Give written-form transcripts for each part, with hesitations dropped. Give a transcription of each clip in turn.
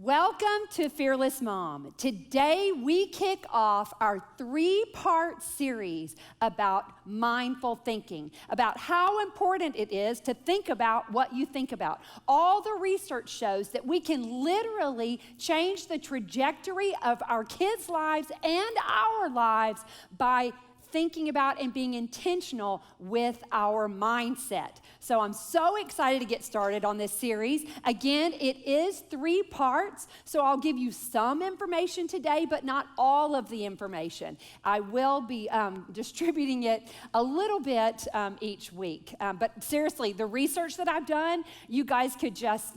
Welcome to Fearless Mom. Today we kick off our 3-part series about mindful thinking, about how important it is to think about what you think about. All the research shows that we can literally change the trajectory of our kids' lives and our lives by thinking about and being intentional with our mindset. So I'm so excited to get started on this series. Again, it is 3 parts, so I'll give you some information today, but not all of the information. I will be distributing it a little bit each week. But seriously, the research that I've done, you guys could just,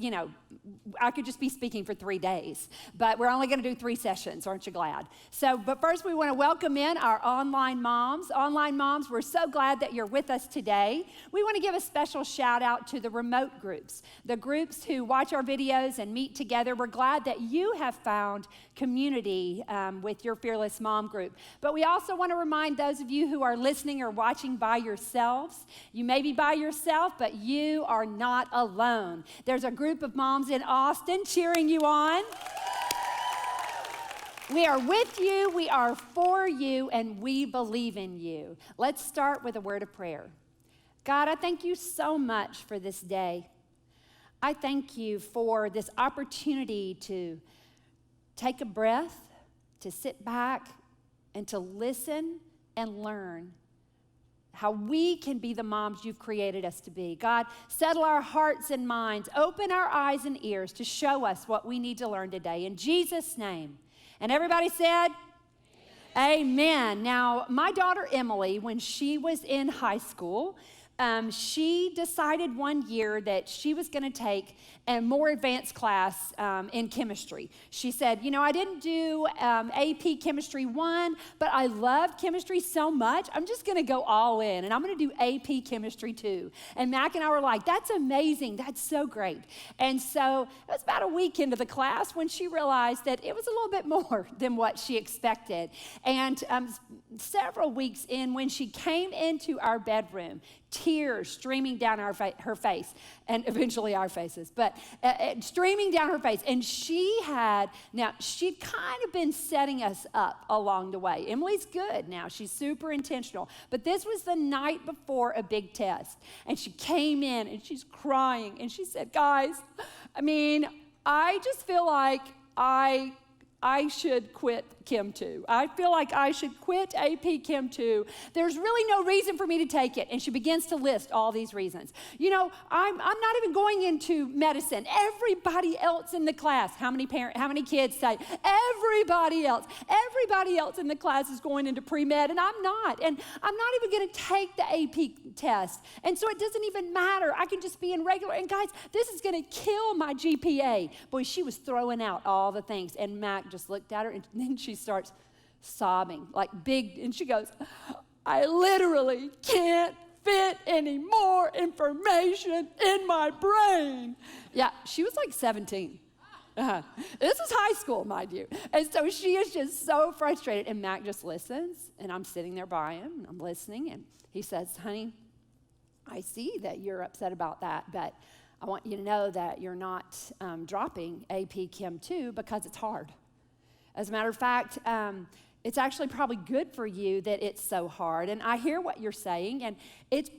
I could just be speaking for 3 days, but we're only going to do 3 sessions. Aren't you glad? But first we want to welcome in our online moms. Online moms, we're so glad that you're with us today. We want to give a special shout out to the remote groups, the groups who watch our videos and meet together. We're glad that you have found community with your Fearless Mom group. But we also want to remind those of you who are listening or watching by yourselves, you may be by yourself, but you are not alone. There's a group of moms in Austin cheering you on. We are with you, we are for you, and we believe in you. Let's start with a word of prayer. God, I thank you so much for this day. I thank you for this opportunity to take a breath, to sit back, and to listen and learn how we can be the moms you've created us to be. God, settle our hearts and minds, open our eyes and ears to show us what we need to learn today. In Jesus' name. And everybody said, Amen. Now, my daughter Emily, when she was in high school, she decided one year that she was going to take a more advanced class in chemistry. She said, I didn't do AP Chemistry 1, but I loved chemistry so much, I'm just going to go all in, and I'm going to do AP Chemistry 2. And Mac and I were like, that's amazing. That's so great. And so it was about a week into the class when she realized that it was a little bit more than what she expected. And several weeks in, when she came into our bedroom, tears streaming down her face, and eventually our faces, but streaming down her face. And she'd kind of been setting us up along the way. Emily's good now. She's super intentional. But this was the night before a big test. And she came in and she's crying. And she said, guys, I just feel like I should quit Chem 2. I feel like I should quit AP Chem 2. There's really no reason for me to take it. And she begins to list all these reasons. I'm not even going into medicine. Everybody else in the class, how many kids say, everybody else in the class is going into pre-med, and I'm not. And I'm not even going to take the AP test. And so it doesn't even matter. I can just be in regular. And guys, this is going to kill my GPA. Boy, she was throwing out all the things. And Mac just looked at her, and then she starts sobbing like big, and she goes, I literally can't fit any more information in my brain. Yeah, she was like 17. This is high school, mind you. And so she is just so frustrated, and Mac just listens, and I'm sitting there by him, and I'm listening, and he says, honey, I see that you're upset about that, but I want you to know that you're not dropping AP Chem 2 because it's hard. As a matter of fact, it's actually probably good for you that it's so hard. And I hear what you're saying, and it's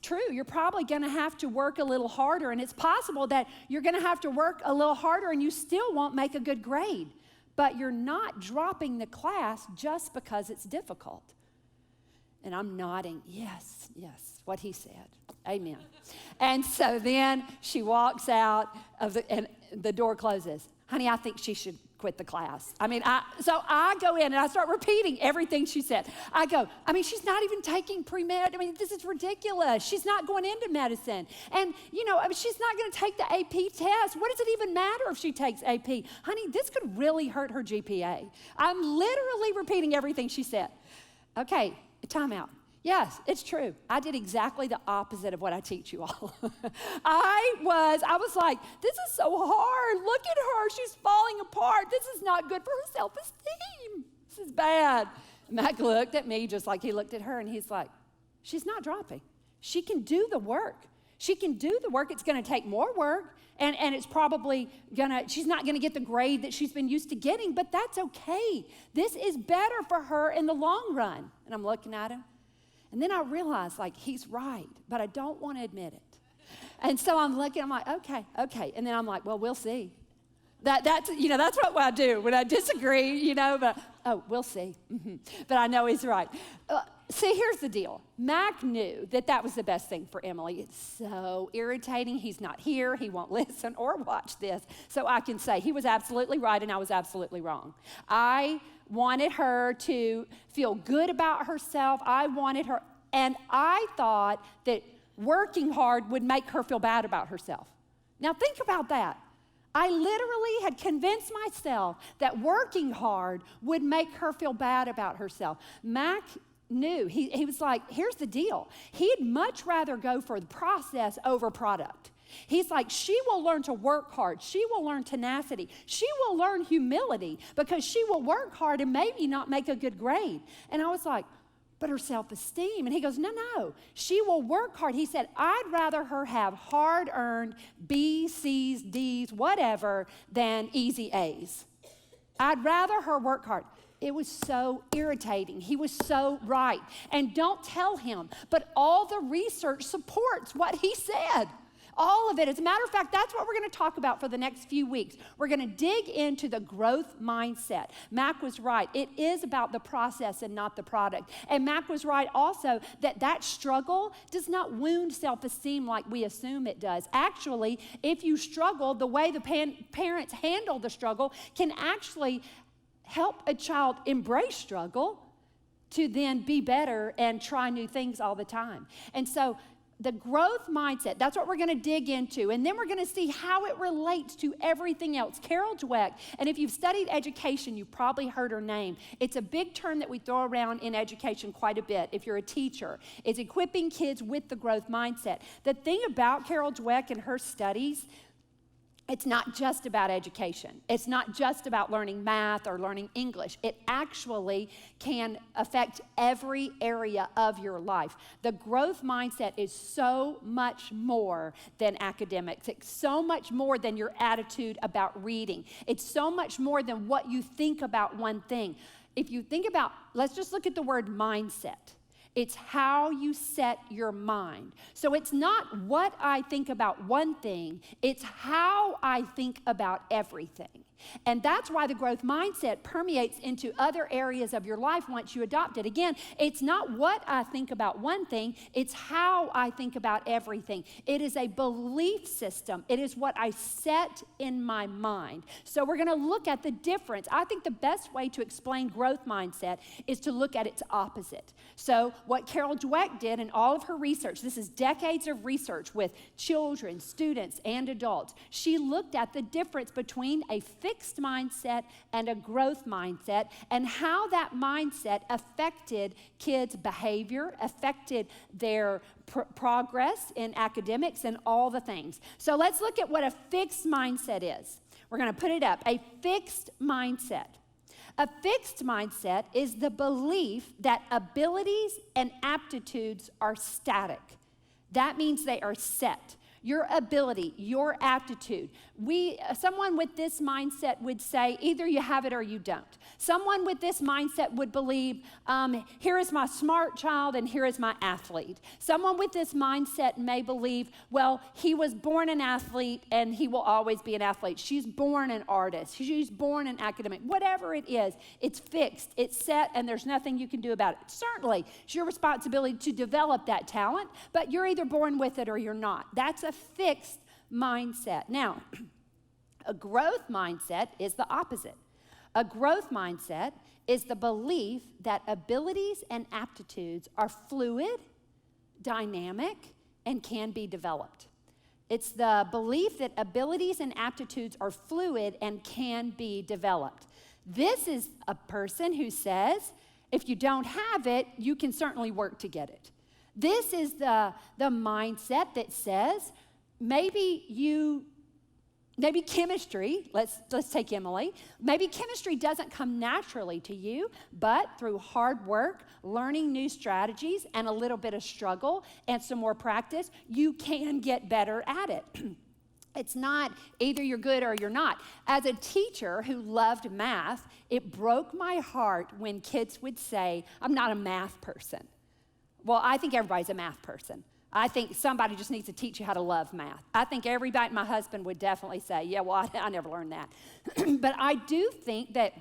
true. You're probably going to have to work a little harder, and it's possible that you're going to have to work a little harder and you still won't make a good grade. But you're not dropping the class just because it's difficult. And I'm nodding, yes, what he said. Amen. And so then she walks out and the door closes. Honey, I think she should quit the class. So I go in and I start repeating everything she said. I go, she's not even taking pre-med. This is ridiculous. She's not going into medicine. And, she's not going to take the AP test. What does it even matter if she takes AP? Honey, this could really hurt her GPA. I'm literally repeating everything she said. Okay, time out. Yes, it's true. I did exactly the opposite of what I teach you all. I was like, this is so hard. Look at her. She's falling apart. This is not good for her self-esteem. This is bad. Mac looked at me just like he looked at her, and he's like, she's not dropping. She can do the work. She can do the work. It's going to take more work, and it's probably she's not going to get the grade that she's been used to getting, but that's okay. This is better for her in the long run. And I'm looking at him, and then I realize, like, he's right, but I don't want to admit it. And so I'm looking, I'm like, okay. And then I'm like, well, we'll see. That's what I do when I disagree, but, we'll see. But I know he's right. See, here's the deal. Mac knew that was the best thing for Emily. It's so irritating. He's not here. He won't listen or watch this. So I can say he was absolutely right and I was absolutely wrong. I wanted her to feel good about herself. And I thought that working hard would make her feel bad about herself. Now think about that. I literally had convinced myself that working hard would make her feel bad about herself. Mac knew. He was like, here's the deal. He'd much rather go for the process over product. He's like, she will learn to work hard. She will learn tenacity. She will learn humility because she will work hard and maybe not make a good grade. And I was like, but her self-esteem. And he goes, no, she will work hard. He said, I'd rather her have hard-earned B's, C's, D's, whatever, than easy A's. I'd rather her work hard. It was so irritating. He was so right. And don't tell him, but all the research supports what he said. All of it. As a matter of fact, that's what we're going to talk about for the next few weeks. We're going to dig into the growth mindset. Mac was right. It is about the process and not the product. And Mac was right also that struggle does not wound self-esteem like we assume it does. Actually, if you struggle, the way the parents handle the struggle can actually help a child embrace struggle to then be better and try new things all the time. And so the growth mindset, that's what we're going to dig into. And then we're going to see how it relates to everything else. Carol Dweck, and if you've studied education, you've probably heard her name. It's a big term that we throw around in education quite a bit if you're a teacher. It's equipping kids with the growth mindset. The thing about Carol Dweck and her studies, it's not just about education. It's not just about learning math or learning English. It actually can affect every area of your life. The growth mindset is so much more than academics. It's so much more than your attitude about reading. It's so much more than what you think about one thing. If you think about, let's just look at the word mindset. It's how you set your mind. So it's not what I think about one thing, it's how I think about everything. And that's why the growth mindset permeates into other areas of your life once you adopt it. Again, it's not what I think about one thing, it's how I think about everything. It is a belief system. It is what I set in my mind. So we're going to look at the difference. I think the best way to explain growth mindset is to look at its opposite. So what Carol Dweck did in all of her research, this is decades of research with children, students, and adults. She looked at the difference between a fixed mindset and a growth mindset and how that mindset affected kids' behavior, affected their progress in academics and all the things. So let's look at what a fixed mindset is. We're going to put it up. A fixed mindset. A fixed mindset is the belief that abilities and aptitudes are static. That means they are set. Your ability, your aptitude. Someone with this mindset would say, either you have it or you don't. Someone with this mindset would believe, here is my smart child and here is my athlete. Someone with this mindset may believe, well, he was born an athlete and he will always be an athlete. She's born an artist. She's born an academic. Whatever it is, it's fixed, it's set, and there's nothing you can do about it. Certainly, it's your responsibility to develop that talent, but you're either born with it or you're not. That's a fixed mindset. Now, a growth mindset is the opposite. A growth mindset is the belief that abilities and aptitudes are fluid, dynamic, and can be developed. It's the belief that abilities and aptitudes are fluid and can be developed. This is a person who says, if you don't have it, you can certainly work to get it. This is the mindset that says, maybe you Maybe chemistry, let's take Emily. Maybe chemistry doesn't come naturally to you, but through hard work, learning new strategies, and a little bit of struggle and some more practice, you can get better at it. It's not either you're good or you're not. As a teacher who loved math, it broke my heart when kids would say, I'm not a math person. Well, I think everybody's a math person. I think somebody just needs to teach you how to love math. I think everybody, my husband would definitely say, yeah, well, I never learned that. But I do think that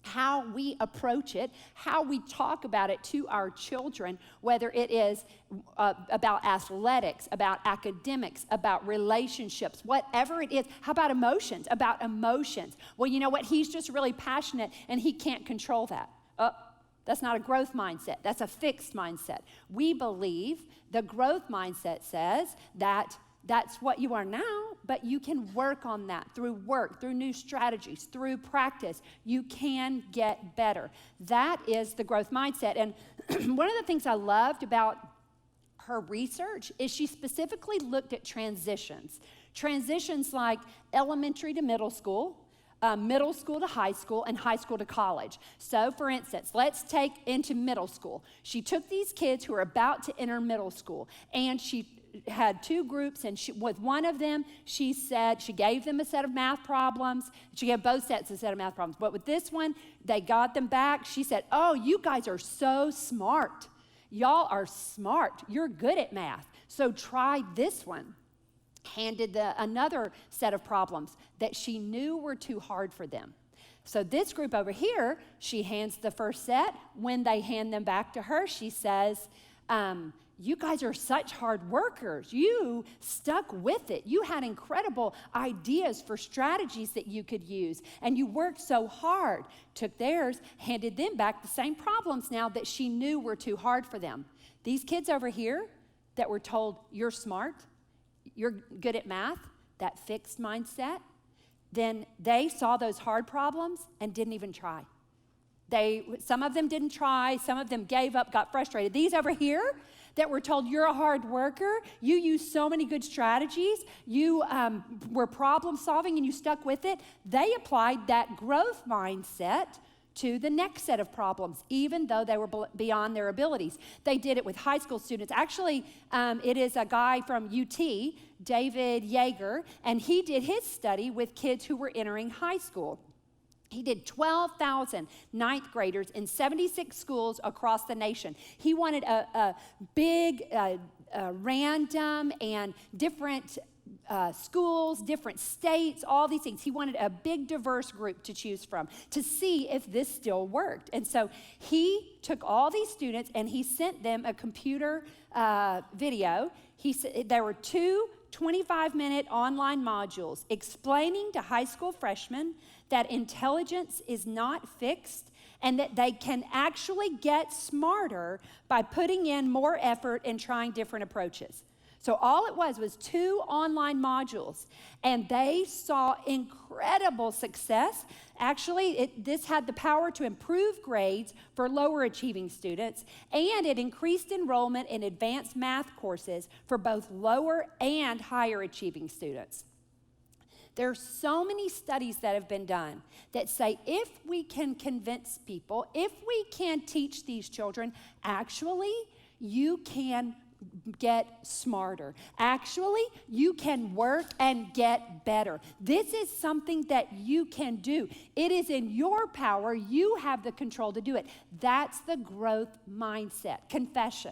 how we approach it, how we talk about it to our children, whether it is about athletics, about academics, about relationships, whatever it is. How about emotions? About emotions. Well, you know what? He's just really passionate and he can't control that. That's not a growth mindset. That's a fixed mindset. We believe the growth mindset says that that's what you are now, but you can work on that through work, through new strategies, through practice. You can get better. That is the growth mindset. And one of the things I loved about her research is she specifically looked at transitions. Transitions like elementary to middle school to high school, and high school to college. So, for instance, let's take into middle school. She took these kids who are about to enter middle school, and she had two groups, and with one of them, she said she gave them a set of math problems. She gave both sets a set of math problems. But with this one, they got them back. She said, oh, you guys are so smart. Y'all are smart. You're good at math. So try this one. Handed another set of problems that she knew were too hard for them. So this group over here, she hands the first set. When they hand them back to her, she says, you guys are such hard workers. You stuck with it. You had incredible ideas for strategies that you could use, and you worked so hard. Took theirs, handed them back the same problems now that she knew were too hard for them. These kids over here that were told, you're smart, you're good at math, that fixed mindset, then they saw those hard problems and didn't even try. Some of them didn't try, some of them gave up, got frustrated. These over here that were told you're a hard worker, you used so many good strategies, you were problem solving and you stuck with it, they applied that growth mindset to the next set of problems, even though they were beyond their abilities. They did it with high school students. Actually, it is a guy from UT, David Yeager, and he did his study with kids who were entering high school. He did 12,000 ninth graders in 76 schools across the nation. He wanted a big, random and different schools, different states, all these things. He wanted a big, diverse group to choose from to see if this still worked. And so he took all these students and he sent them a computer video. There were two 25-minute online modules explaining to high school freshmen that intelligence is not fixed and that they can actually get smarter by putting in more effort and trying different approaches. So all it was two online modules, and they saw incredible success. Actually, this had the power to improve grades for lower achieving students, and it increased enrollment in advanced math courses for both lower and higher achieving students. There are so many studies that have been done that say if we can convince people, if we can teach these children, actually, you can get smarter. Actually, you can work and get better. This is something that you can do. It is in your power. You have the control to do it. That's the growth mindset. Confession.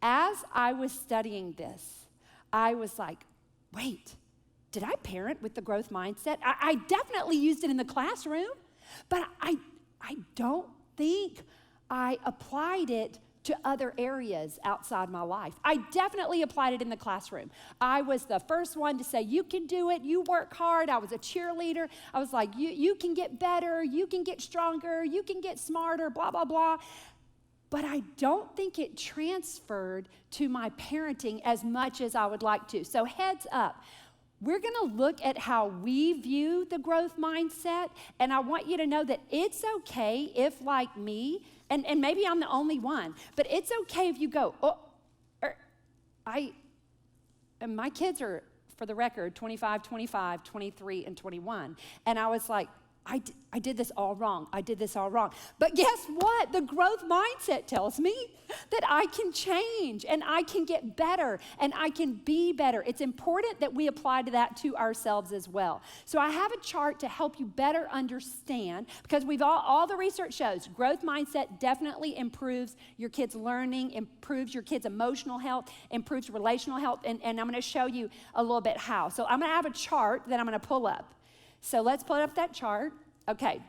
As I was studying this, I was like, wait, did I parent with the growth mindset? I definitely used it in the classroom, but I don't think I applied it to other areas outside my life. I definitely applied it in the classroom. I was the first one to say, you can do it, you work hard. I was a cheerleader. I was like, you can get better, you can get stronger, you can get smarter, blah, blah, blah. But I don't think it transferred to my parenting as much as I would like to. So heads up. We're going to look at how we view the growth mindset, and I want you to know that it's okay if, like me, and maybe I'm the only one, but it's okay if you go, my kids are for the record, 25, 25, 23, and 21. And I was like, I did this all wrong. I did this all wrong. But guess what? The growth mindset tells me that I can change and I can get better and I can be better. It's important that we apply to that to ourselves as well. So I have a chart to help you better understand, because we've all the research shows growth mindset definitely improves your kids' learning, improves your kids' emotional health, improves relational health, and I'm going to show you a little bit how. So I'm going to have a chart that I'm going to pull up. So let's pull up that chart. Okay,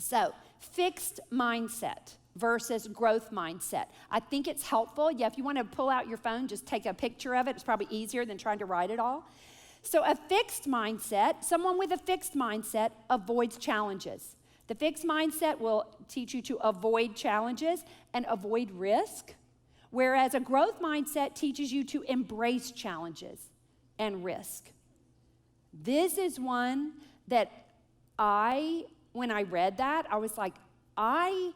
so fixed mindset versus growth mindset. I think it's helpful. Yeah, if you want to pull out your phone, just take a picture of it. It's probably easier than trying to write it all. So a fixed mindset, someone with a fixed mindset avoids challenges. The fixed mindset will teach you to avoid challenges and avoid risk, whereas a growth mindset teaches you to embrace challenges and risk. This is one that when I read that, I was like, I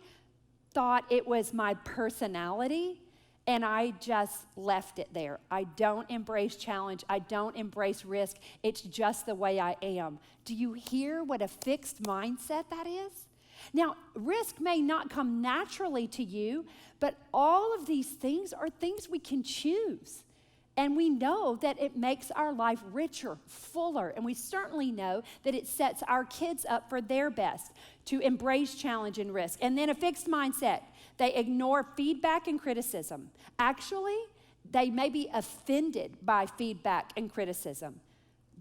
thought it was my personality, and I just left it there. I don't embrace challenge. I don't embrace risk. It's just the way I am. Do you hear what a fixed mindset that is? Now, risk may not come naturally to you, but all of these things are things we can choose. And we know that it makes our life richer, fuller, and we certainly know that it sets our kids up for their best, to embrace challenge and risk. And then a fixed mindset, they ignore feedback and criticism. Actually, they may be offended by feedback and criticism.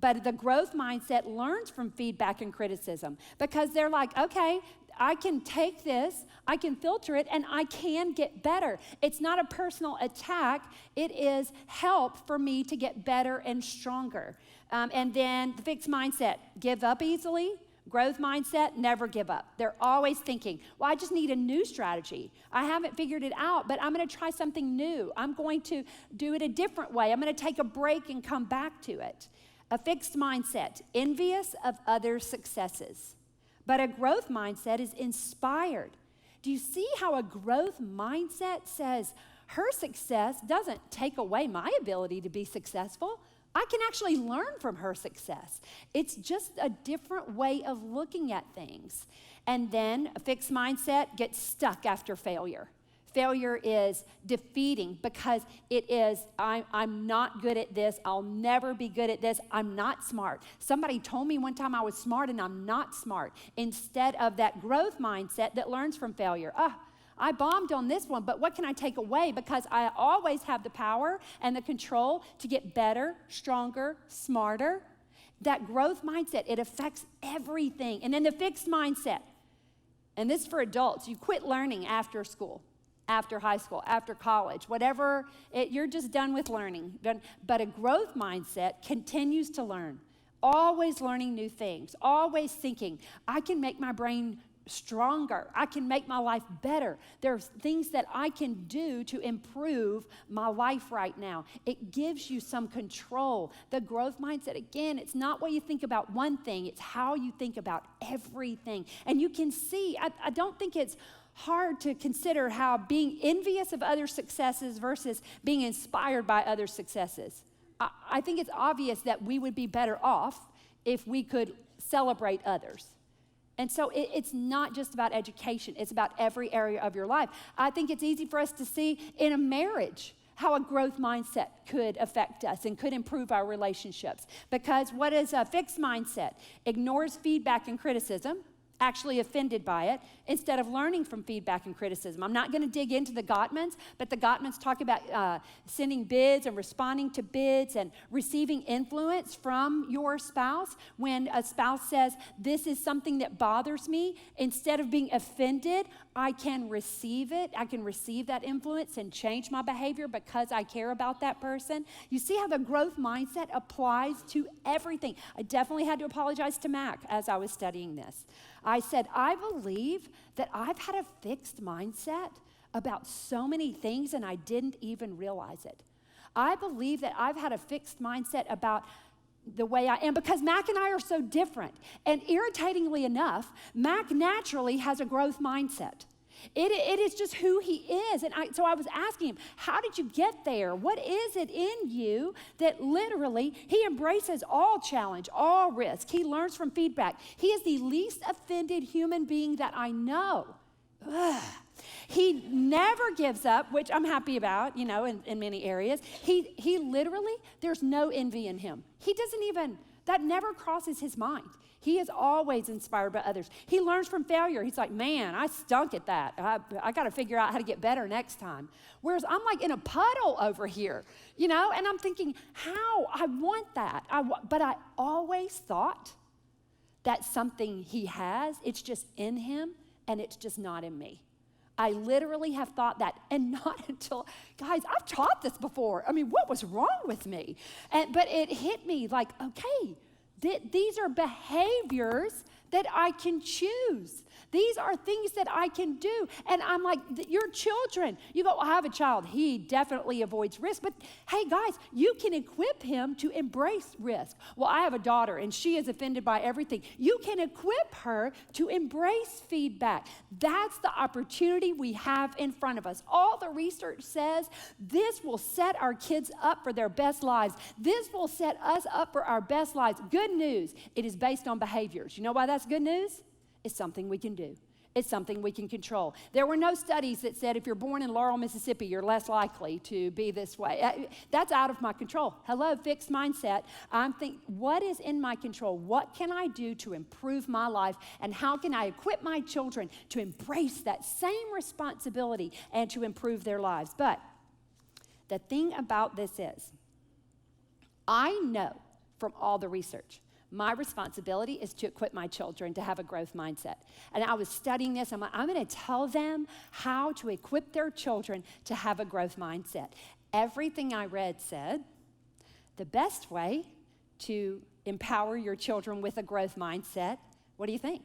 But the growth mindset learns from feedback and criticism, because they're like, okay, I can take this, I can filter it, and I can get better. It's not a personal attack. It is help for me to get better and stronger. And then the fixed mindset, give up easily. Growth mindset, never give up. They're always thinking, well, I just need a new strategy. I haven't figured it out, but I'm going to try something new. I'm going to do it a different way. I'm going to take a break and come back to it. A fixed mindset, envious of others' successes. But a growth mindset is inspired. Do you see how a growth mindset says, her success doesn't take away my ability to be successful? I can actually learn from her success. It's just a different way of looking at things. And then a fixed mindset gets stuck after failure. Failure is defeating, because it is, I'm not good at this. I'll never be good at this. I'm not smart. Somebody told me one time I was smart, and I'm not smart. Instead of that growth mindset that learns from failure. I bombed on this one, but what can I take away? Because I always have the power and the control to get better, stronger, smarter. That growth mindset, it affects everything. And then the fixed mindset, and this is for adults, you quit learning after school, after high school, after college, whatever, you're just done with learning. But a growth mindset continues to learn, always learning new things, always thinking, I can make my brain stronger. I can make my life better. There's things that I can do to improve my life right now. It gives you some control. The growth mindset, again, it's not what you think about one thing, it's how you think about everything. And you can see, I don't think it's hard to consider how being envious of other successes versus being inspired by other successes. I think it's obvious that we would be better off if we could celebrate others. And so it's not just about education, it's about every area of your life. I think it's easy for us to see in a marriage how a growth mindset could affect us and could improve our relationships. Because what is a fixed mindset? Ignores feedback and criticism, actually offended by it, instead of learning from feedback and criticism. I'm not going to dig into the Gottmans, but the Gottmans talk about sending bids and responding to bids and receiving influence from your spouse. When a spouse says, this is something that bothers me, instead of being offended, I can receive it. I can receive that influence and change my behavior because I care about that person. You see how the growth mindset applies to everything. I definitely had to apologize to Mac as I was studying this. I said, I believe that I've had a fixed mindset about so many things and I didn't even realize it. I believe that I've had a fixed mindset about the way I am because Mac and I are so different. And irritatingly enough, Mac naturally has a growth mindset. It is just who he is. And so I was asking him, how did you get there? What is it in you that literally, he embraces all challenge, all risk. He learns from feedback. He is the least offended human being that I know. Ugh. He never gives up, which I'm happy about, in many areas. He literally, there's no envy in him. He doesn't even, that never crosses his mind. He is always inspired by others. He learns from failure. He's like, man, I stunk at that. I got to figure out how to get better next time. Whereas I'm like in a puddle over here, and I'm thinking, how? I want that. But I always thought that's something he has. It's just in him, and it's just not in me. I literally have thought that, and not until, guys, I've taught this before. I mean, what was wrong with me? But it hit me like, okay, these are behaviors that I can choose. These are things that I can do. And I'm like, your children, you go, I have a child. He definitely avoids risk. But hey, guys, you can equip him to embrace risk. Well, I have a daughter, and she is offended by everything. You can equip her to embrace feedback. That's the opportunity we have in front of us. All the research says this will set our kids up for their best lives. This will set us up for our best lives. Good news, it is based on behaviors. You know why that's good news? It's something we can do. It's something we can control. There were no studies that said if you're born in Laurel, Mississippi, you're less likely to be this way. That's out of my control. Hello, fixed mindset. I'm thinking, what is in my control? What can I do to improve my life? And how can I equip my children to embrace that same responsibility and to improve their lives? But the thing about this is, I know from all the research, my responsibility is to equip my children to have a growth mindset. And I was studying this. I'm like, I'm going to tell them how to equip their children to have a growth mindset. Everything I read said the best way to empower your children with a growth mindset, what do you think?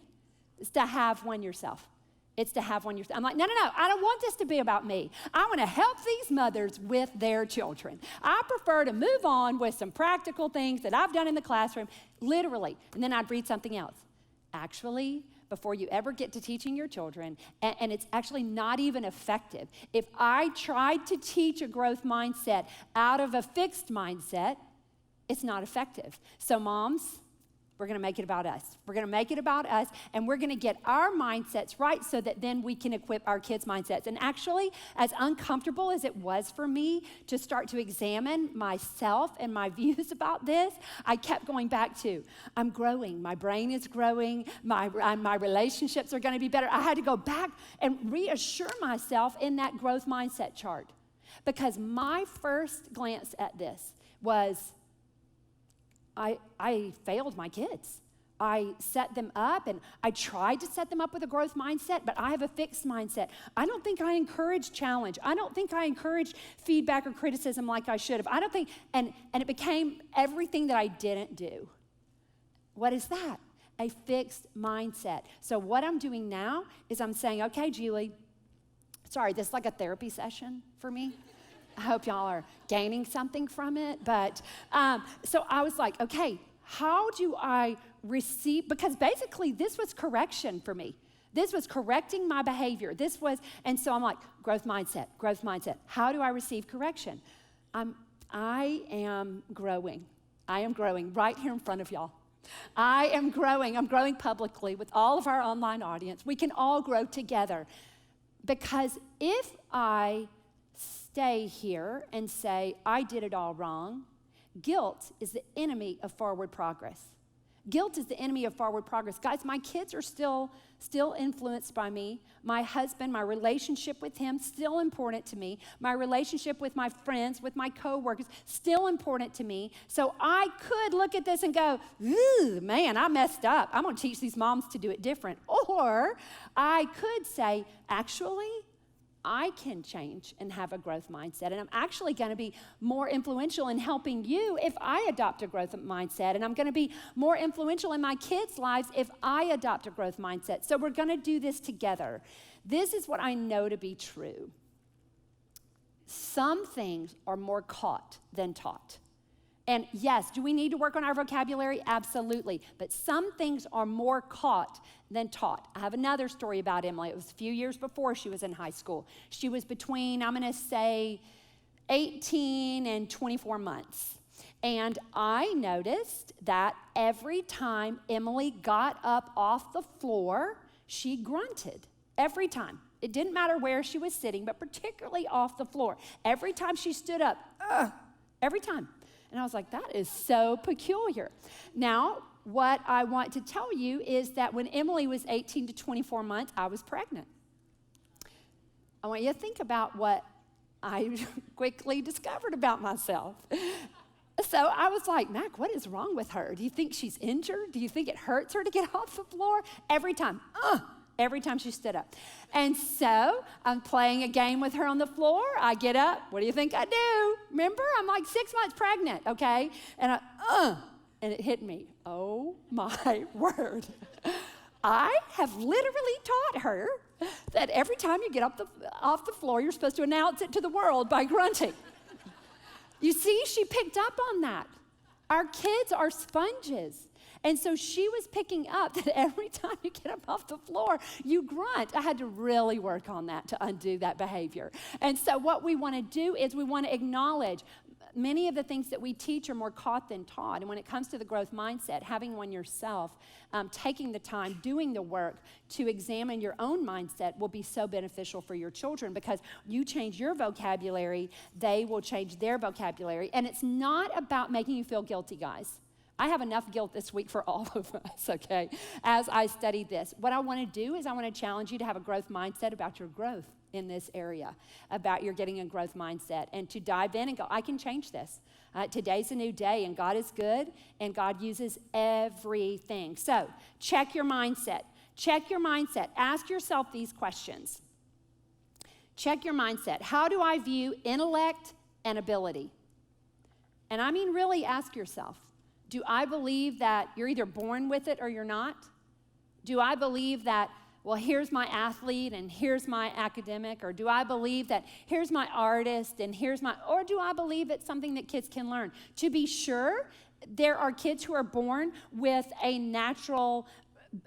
Is to have one yourself. It's to have one yourself. I'm like, no, I don't want this to be about me. I want to help these mothers with their children. I prefer to move on with some practical things that I've done in the classroom, literally, and then I'd read something else. Actually, before you ever get to teaching your children, and it's actually not even effective. If I tried to teach a growth mindset out of a fixed mindset, it's not effective. So moms, we're going to make it about us. We're going to make it about us, and we're going to get our mindsets right so that then we can equip our kids' mindsets. And actually, as uncomfortable as it was for me to start to examine myself and my views about this, I kept going back to, I'm growing. My brain is growing. My relationships are going to be better. I had to go back and reassure myself in that growth mindset chart, because my first glance at this was, I failed my kids. I set them up, and I tried to set them up with a growth mindset, but I have a fixed mindset. I don't think I encouraged challenge. I don't think I encouraged feedback or criticism like I should have. I don't think, and it became everything that I didn't do. What is that? A fixed mindset. So what I'm doing now is I'm saying, okay, Julie, sorry, this is like a therapy session for me. I hope y'all are gaining something from it. But so I was like, okay, how do I receive? Because basically this was correction for me. This was correcting my behavior. And so I'm like, growth mindset. How do I receive correction? I am growing. I am growing right here in front of y'all. I am growing. I'm growing publicly with all of our online audience. We can all grow together. Because if I stay here and say, I did it all wrong, guilt is the enemy of forward progress. Guilt is the enemy of forward progress. Guys, my kids are still influenced by me. My husband, my relationship with him, still important to me. My relationship with my friends, with my coworkers, still important to me. So I could look at this and go, ooh, man, I messed up. I'm going to teach these moms to do it different. Or I could say, actually, I can change and have a growth mindset. And I'm actually going to be more influential in helping you if I adopt a growth mindset. And I'm going to be more influential in my kids' lives if I adopt a growth mindset. So we're going to do this together. This is what I know to be true. Some things are more caught than taught. And yes, do we need to work on our vocabulary? Absolutely. But some things are more caught than taught. I have another story about Emily. It was a few years before she was in high school. She was between, I'm going to say, 18 and 24 months. And I noticed that every time Emily got up off the floor, she grunted. Every time. It didn't matter where she was sitting, but particularly off the floor. Every time she stood up, every time. And I was like, that is so peculiar. Now, what I want to tell you is that when Emily was 18 to 24 months, I was pregnant. I want you to think about what I quickly discovered about myself. So I was like, Mac, what is wrong with her? Do you think she's injured? Do you think it hurts her to get off the floor? Every time she stood up. And so I'm playing a game with her on the floor. I get up. What do you think I do? Remember, I'm like 6 months pregnant, okay? And and it hit me. Oh my word. I have literally taught her that every time you get off the floor, you're supposed to announce it to the world by grunting. You see, she picked up on that. Our kids are sponges. And so she was picking up that every time you get up off the floor, you grunt. I had to really work on that to undo that behavior. And so what we want to do is we want to acknowledge many of the things that we teach are more caught than taught. And when it comes to the growth mindset, having one yourself, taking the time, doing the work to examine your own mindset will be so beneficial for your children, because you change your vocabulary, they will change their vocabulary. And it's not about making you feel guilty, guys. I have enough guilt this week for all of us, okay, as I study this. What I want to do is I want to challenge you to have a growth mindset about your growth in this area, about your getting a growth mindset, and to dive in and go, I can change this. Today's a new day, and God is good, and God uses everything. So check your mindset. Check your mindset. Ask yourself these questions. Check your mindset. How do I view intellect and ability? And I mean really ask yourself, do I believe that you're either born with it or you're not? Do I believe that, well, here's my athlete and here's my academic? Or do I believe that here's my artist and or do I believe it's something that kids can learn? To be sure, there are kids who are born with a natural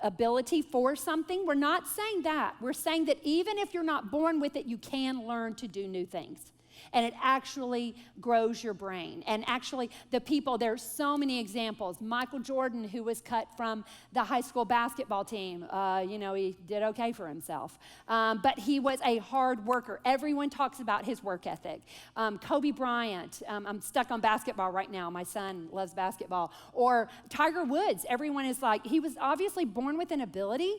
ability for something. We're not saying that. We're saying that even if you're not born with it, you can learn to do new things. And it actually grows your brain. And actually, there's so many examples. Michael Jordan, who was cut from the high school basketball team, he did okay for himself. But he was a hard worker. Everyone talks about his work ethic. Kobe Bryant, I'm stuck on basketball right now. My son loves basketball. Or Tiger Woods, everyone is like, he was obviously born with an ability,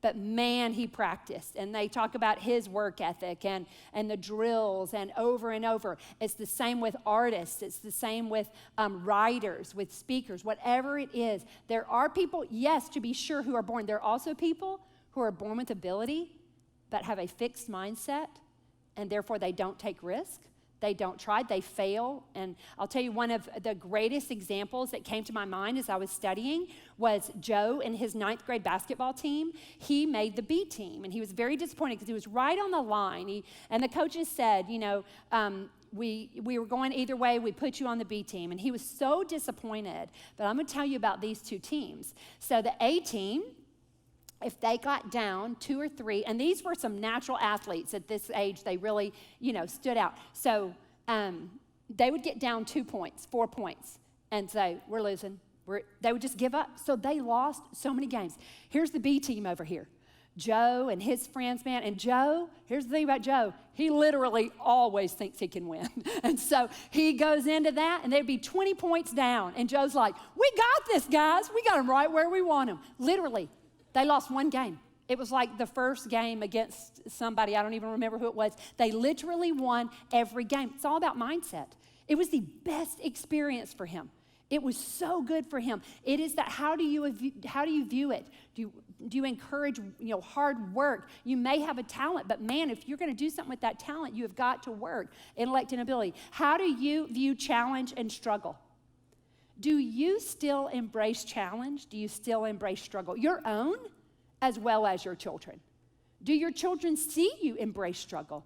but man, he practiced. And they talk about his work ethic and the drills and over. It's the same with artists. It's the same with writers, with speakers, whatever it is. There are people, yes, to be sure, who are born. There are also people who are born with ability, but have a fixed mindset, and therefore they don't take risk. They don't try, they fail. And I'll tell you, one of the greatest examples that came to my mind as I was studying was Joe and his 9th grade basketball team. He made the B team, and he was very disappointed because he was right on the line. And the coaches said, we were going either way, we put you on the B team. And he was so disappointed. But I'm going to tell you about these two teams. So the A team, if they got down 2 or 3, and these were some natural athletes at this age, they really, stood out. So they would get down 2 points, 4 points, and say, we're losing. They would just give up. So they lost so many games. Here's the B team over here. Joe and his friends, man. And Joe, here's the thing about Joe. He literally always thinks he can win. And so he goes into that, and they'd be 20 points down. And Joe's like, we got this, guys. We got them right where we want them. Literally. They lost one game. It was like the first game against somebody, I don't even remember who it was. They literally won every game. It's all about mindset. It was the best experience for him. It was so good for him. It is that how do you view it? Do you encourage hard work? You may have a talent, but man, if you're going to do something with that talent, you have got to work. Intellect and ability. How do you view challenge and struggle? Do you still embrace challenge? Do you still embrace struggle? Your own as well as your children. Do your children see you embrace struggle?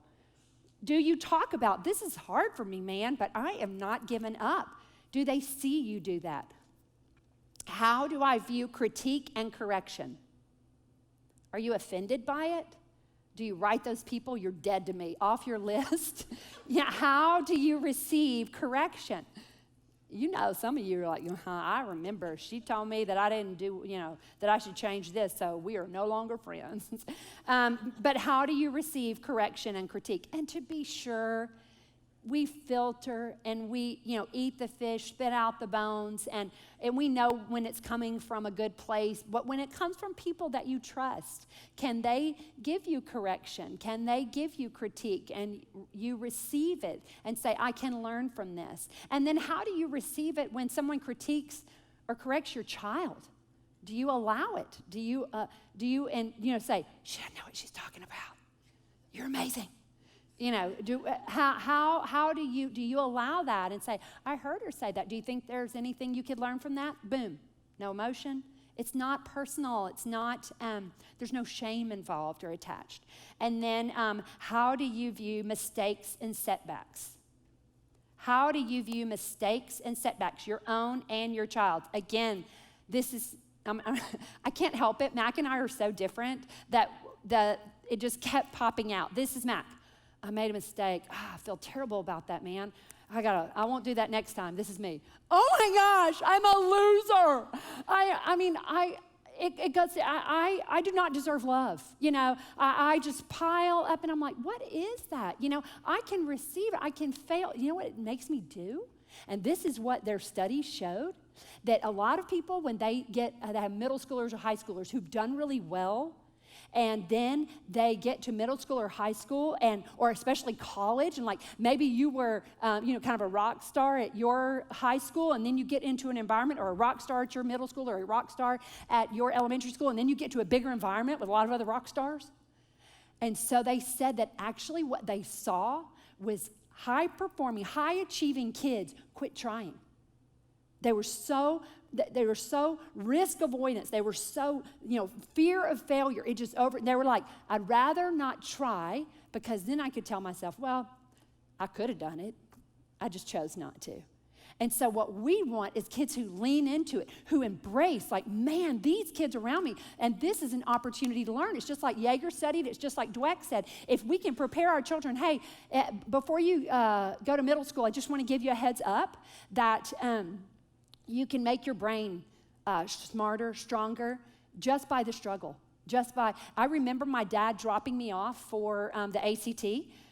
Do you talk about, this is hard for me, man, but I am not giving up? Do they see you do that? How do I view critique and correction? Are you offended by it? Do you write those people, you're dead to me, off your list? Yeah, how do you receive correction? You know, some of you are like, I remember she told me that I didn't do, that I should change this, so we are no longer friends. But how do you receive correction and critique? And to be sure, we filter and we, eat the fish, spit out the bones, and we know when it's coming from a good place. But when it comes from people that you trust, can they give you correction? Can they give you critique? And you receive it and say, I can learn from this. And then how do you receive it when someone critiques or corrects your child? Do you allow it? Do you say, she doesn't know what she's talking about. You're amazing. How do you allow that and say, I heard her say that. Do you think there's anything you could learn from that? Boom. No emotion. It's not personal. It's not, there's no shame involved or attached. And then how do you view mistakes and setbacks? How do you view mistakes and setbacks, your own and your child's? Again, this is, I can't help it. Mac and I are so different that it just kept popping out. This is Mac. I made a mistake. I feel terrible about that, man. I won't do that next time. This is me. Oh my gosh, I'm a loser. It goes, I do not deserve love. I just pile up and I'm like, what is that? I can receive it. I can fail. You know what it makes me do? And this is what their studies showed, that a lot of people, when they have middle schoolers or high schoolers who've done really well, and then they get to middle school or high school, or especially college, and like maybe you were, kind of a rock star at your high school, and then you get into an environment, or a rock star at your middle school, or a rock star at your elementary school, and then you get to a bigger environment with a lot of other rock stars. And so they said that actually what they saw was high-performing, high-achieving kids quit trying. They were so risk avoidance. They were so, fear of failure. It just they were like, I'd rather not try, because then I could tell myself, well, I could have done it. I just chose not to. And so what we want is kids who lean into it, who embrace, like, man, these kids around me, and this is an opportunity to learn. It's just like Yeager studied. It's just like Dweck said. If we can prepare our children, hey, before you go to middle school, I just want to give you a heads up that you can make your brain smarter, stronger, just by the struggle. I remember my dad dropping me off for the ACT.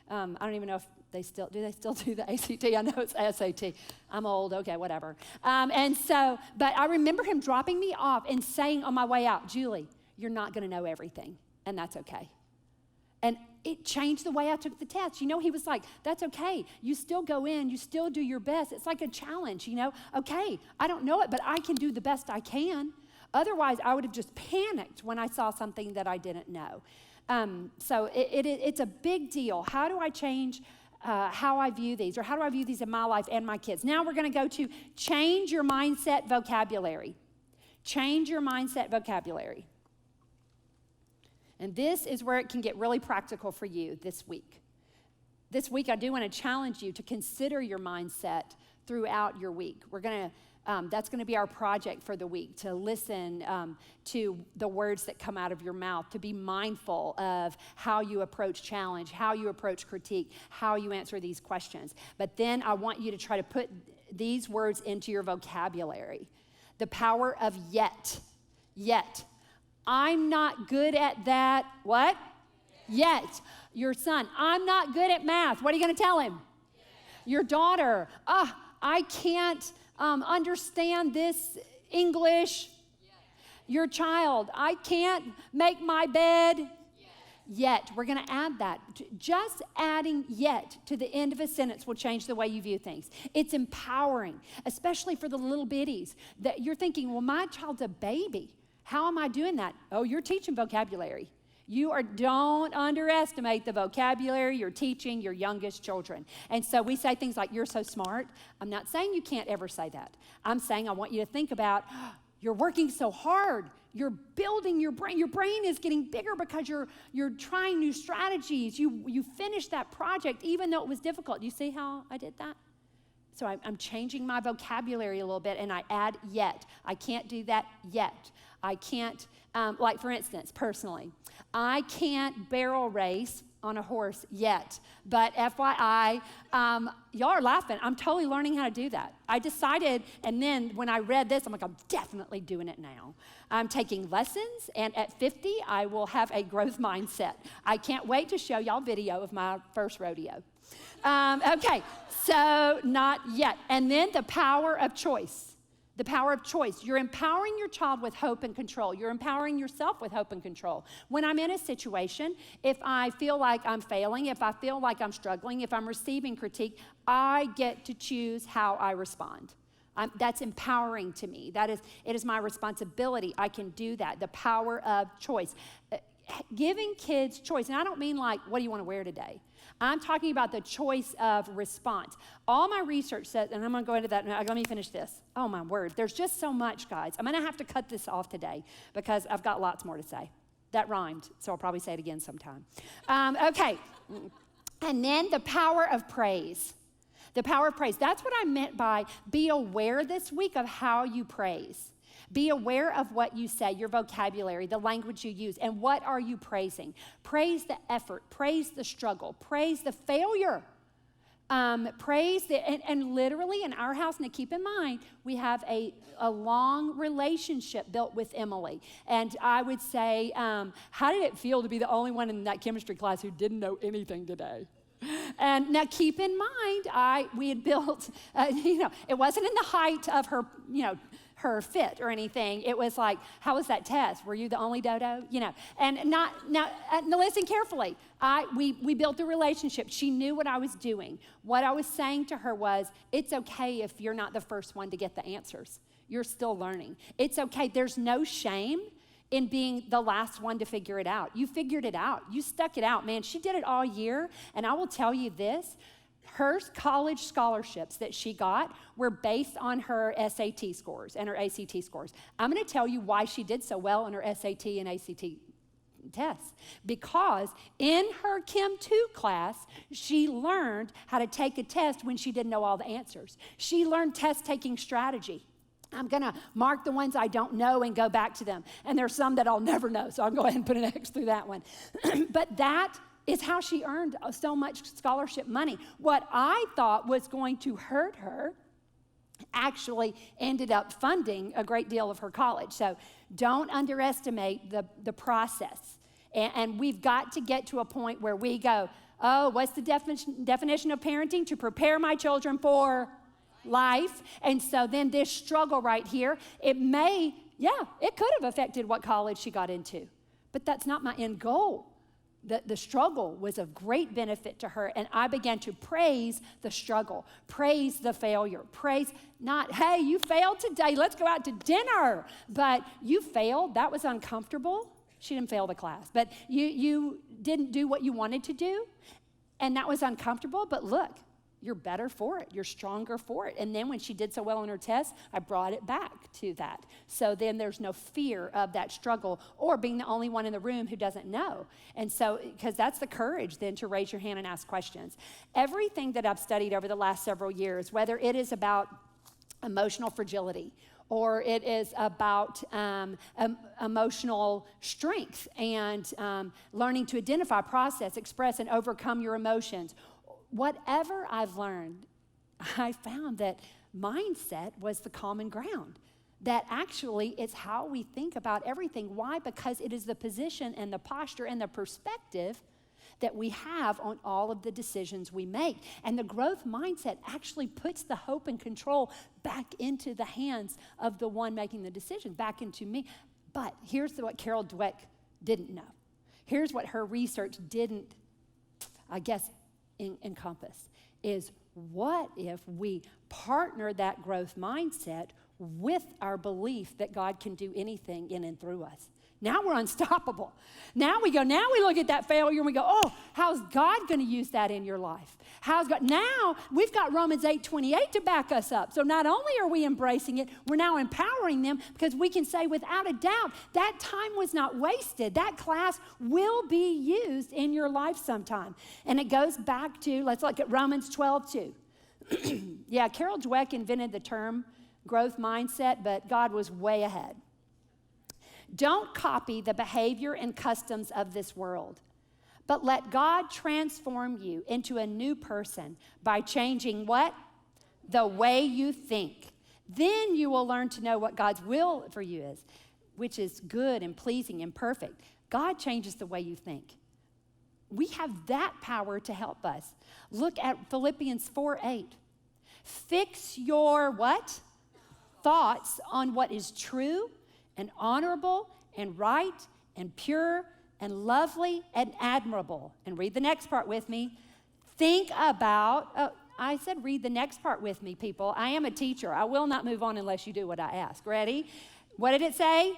I don't even know if they still do the ACT? I know it's SAT. I'm old, okay, whatever. But I remember him dropping me off and saying on my way out, Julie, you're not gonna know everything, and that's okay. And it changed the way I took the test. He was like, that's okay. You still go in, you still do your best. It's like a challenge, Okay, I don't know it, but I can do the best I can. Otherwise, I would have just panicked when I saw something that I didn't know. So it's a big deal. How do I change how I view these, or how do I view these in my life and my kids? Now we're gonna go to change your mindset vocabulary. Change your mindset vocabulary. And this is where it can get really practical for you this week. This week, I do want to challenge you to consider your mindset throughout your week. That's going to be our project for the week, to listen to the words that come out of your mouth, to be mindful of how you approach challenge, how you approach critique, how you answer these questions. But then I want you to try to put these words into your vocabulary. The power of yet. Yet. I'm not good at that. What? Yet. Your son, I'm not good at math. What are you going to tell him? Your daughter, I can't understand this English. Your child, I can't make my bed. Yet. We're going to add that. Just adding yet to the end of a sentence will change the way you view things. It's empowering, especially for the little bitties, that you're thinking, well, my child's a baby. How am I doing that? Oh, you're teaching vocabulary. Don't underestimate the vocabulary you're teaching your youngest children. And so we say things like, you're so smart. I'm not saying you can't ever say that. I'm saying I want you to think about, you're working so hard. You're building your brain. Your brain is getting bigger because you're trying new strategies. You finished that project even though it was difficult. You see how I did that? So I'm changing my vocabulary a little bit, and I add yet. I can't do that yet. I can't, like for instance, personally, I can't barrel race on a horse yet. But FYI, y'all are laughing. I'm totally learning how to do that. I decided, and then when I read this, I'm like, I'm definitely doing it now. I'm taking lessons, and at 50, I will have a growth mindset. I can't wait to show y'all video of my first rodeo. Okay, so not yet. And then the power of choice. The power of choice. You're empowering your child with hope and control. You're empowering yourself with hope and control. When I'm in a situation, if I feel like I'm failing, if I feel like I'm struggling, if I'm receiving critique, I get to choose how I respond. That's empowering to me. It is my responsibility. I can do that. The power of choice. Giving kids choice, and I don't mean like, what do you want to wear today? I'm talking about the choice of response. All my research says, and I'm going to go into that now. Let me finish this. Oh, my word. There's just so much, guys. I'm going to have to cut this off today because I've got lots more to say. That rhymed, so I'll probably say it again sometime. Okay. And then the power of praise. The power of praise. That's what I meant by be aware this week of how you praise. Be aware of what you say, your vocabulary, the language you use, and what are you praising? Praise the effort, praise the struggle, praise the failure, and literally in our house, now keep in mind, we have a long relationship built with Emily. And I would say, how did it feel to be the only one in that chemistry class who didn't know anything today? And now keep in mind, we had built, it wasn't in the height of her, her fit or anything. It was like, how was that test? Were you the only dodo? And now listen carefully. We built a relationship. She knew what I was doing. What I was saying to her was, it's okay if you're not the first one to get the answers. You're still learning. It's okay. There's no shame in being the last one to figure it out. You figured it out. You stuck it out. Man, she did it all year. And I will tell you this, her college scholarships that she got were based on her SAT scores and her ACT scores. I'm going to tell you why she did so well in her SAT and ACT tests. Because in her Chem 2 class, she learned how to take a test when she didn't know all the answers. She learned test-taking strategy. I'm going to mark the ones I don't know and go back to them. And there's some that I'll never know, so I'll go ahead and put an X through that one. But that is how she earned so much scholarship money. What I thought was going to hurt her actually ended up funding a great deal of her college. So don't underestimate the process. And we've got to get to a point where we go, oh, what's the definition of parenting? To prepare my children for life. And so then this struggle right here, it could have affected what college she got into. But that's not my end goal. The struggle was of great benefit to her, and I began to praise the struggle, praise the failure, praise not, hey, you failed today, let's go out to dinner, but you failed, that was uncomfortable. She didn't fail the class, but you didn't do what you wanted to do, and that was uncomfortable, but look, you're better for it. You're stronger for it. And then when she did so well on her test, I brought it back to that. So then there's no fear of that struggle or being the only one in the room who doesn't know. And so, because that's the courage then to raise your hand and ask questions. Everything that I've studied over the last several years, whether it is about emotional fragility or it is about emotional strength and learning to identify, process, express, and overcome your emotions, whatever I've learned, I found that mindset was the common ground. That actually it's how we think about everything. Why? Because it is the position and the posture and the perspective that we have on all of the decisions we make. And the growth mindset actually puts the hope and control back into the hands of the one making the decision, back into me. But here's what Carol Dweck didn't know. Here's what her research didn't, encompass is what if we partner that growth mindset with our belief that God can do anything in and through us. Now we're unstoppable. Now we look at that failure and we go, oh, how's God going to use that in your life? Now we've got Romans 8:28 to back us up. So not only are we embracing it, we're now empowering them because we can say without a doubt, that time was not wasted. That class will be used in your life sometime. And it goes back to, let's look at Romans 12:2. Yeah, Carol Dweck invented the term growth mindset, but God was way ahead. Don't copy the behavior and customs of this world, but let God transform you into a new person by changing what? The way you think. Then you will learn to know what God's will for you is, which is good and pleasing and perfect. God changes the way you think. We have that power to help us. Look at Philippians 4:8. Fix your what? Thoughts on what is true and honorable and right and pure and lovely and admirable. And read the next part with me. Think about, I said read the next part with me, people. I am a teacher. I will not move on unless you do what I ask. Ready? What did it say?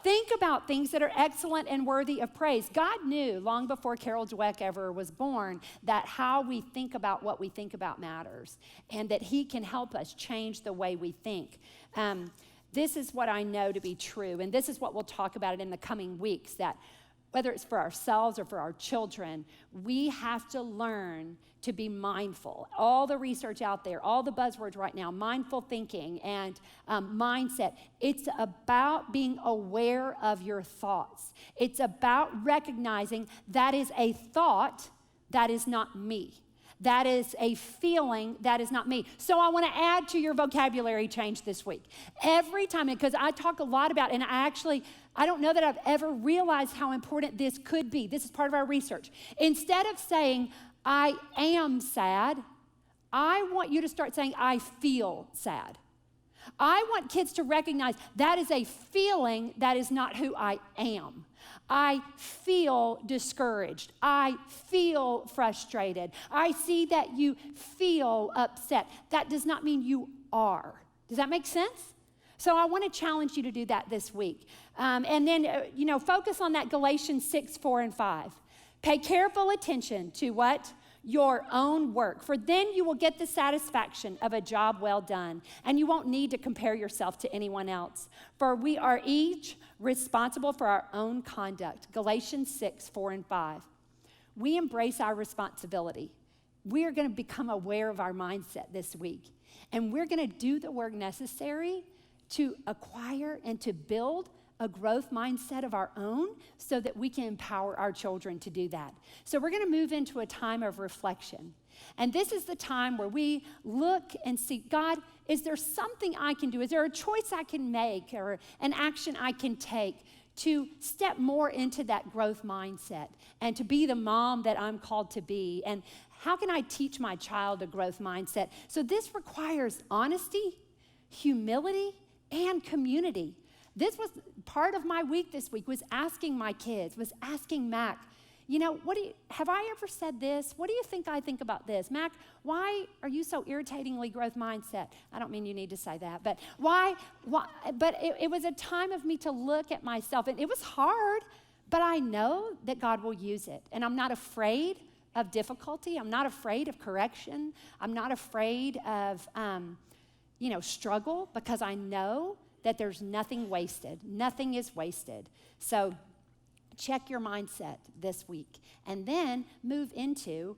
Think about things that are excellent and worthy of praise. God knew long before Carol Dweck ever was born that how we think about what we think about matters, and that he can help us change the way we think. This is what I know to be true, and this is what we'll talk about in the coming weeks, that whether it's for ourselves or for our children, we have to learn to be mindful. All the research out there, all the buzzwords right now, mindful thinking and mindset, it's about being aware of your thoughts. It's about recognizing that is a thought that is not me. That is a feeling that is not me. So I want to add to your vocabulary change this week. Every time, because I talk a lot about, and I don't know that I've ever realized how important this could be. This is part of our research. Instead of saying, I am sad, I want you to start saying, I feel sad. I want kids to recognize that is a feeling that is not who I am. I feel discouraged. I feel frustrated. I see that you feel upset. That does not mean you are. Does that make sense? So I want to challenge you to do that this week. And then, focus on that Galatians 6:4-5. Pay careful attention to what? Your own work, for then you will get the satisfaction of a job well done, and you won't need to compare yourself to anyone else, for we are each responsible for our own conduct. Galatians 6:4-5. We embrace our responsibility. We are going to become aware of our mindset this week, and we're going to do the work necessary to acquire and to build a growth mindset of our own so that we can empower our children to do that. So we're going to move into a time of reflection. And this is the time where we look and see, God, is there something I can do? Is there a choice I can make or an action I can take to step more into that growth mindset and to be the mom that I'm called to be? And how can I teach my child a growth mindset? So this requires honesty, humility, and community. This was part of my week this week, was asking my kids, was asking Mac, have I ever said this? What do you think I think about this? Mac, why are you so irritatingly growth mindset? I don't mean you need to say that, but why? But it was a time of me to look at myself, and it was hard, but I know that God will use it, and I'm not afraid of difficulty. I'm not afraid of correction. I'm not afraid of, struggle, because I know that there's nothing wasted. Nothing is wasted. So check your mindset this week, and then move into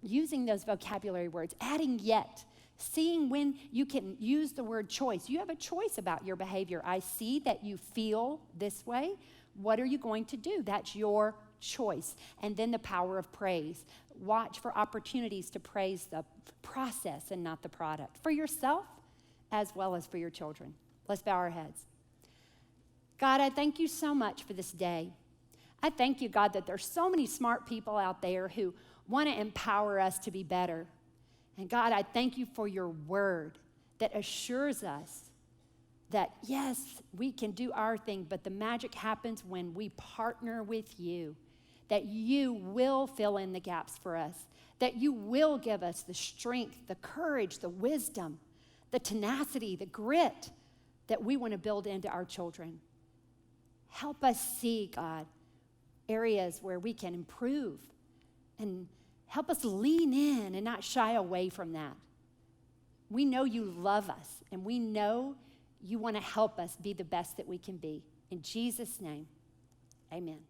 using those vocabulary words, adding yet, seeing when you can use the word choice. You have a choice about your behavior. I see that you feel this way. What are you going to do? That's your choice. And then the power of praise. Watch for opportunities to praise the process and not the product, for yourself as well as for your children. Let's bow our heads. God, I thank you so much for this day. I thank you, God, that there's so many smart people out there who want to empower us to be better. And God, I thank you for your word that assures us that, yes, we can do our thing, but the magic happens when we partner with you, that you will fill in the gaps for us, that you will give us the strength, the courage, the wisdom, the tenacity, the grit that we want to build into our children. Help us see, God, areas where we can improve, and help us lean in and not shy away from that. We know you love us, and we know you want to help us be the best that we can be. In Jesus' name, amen.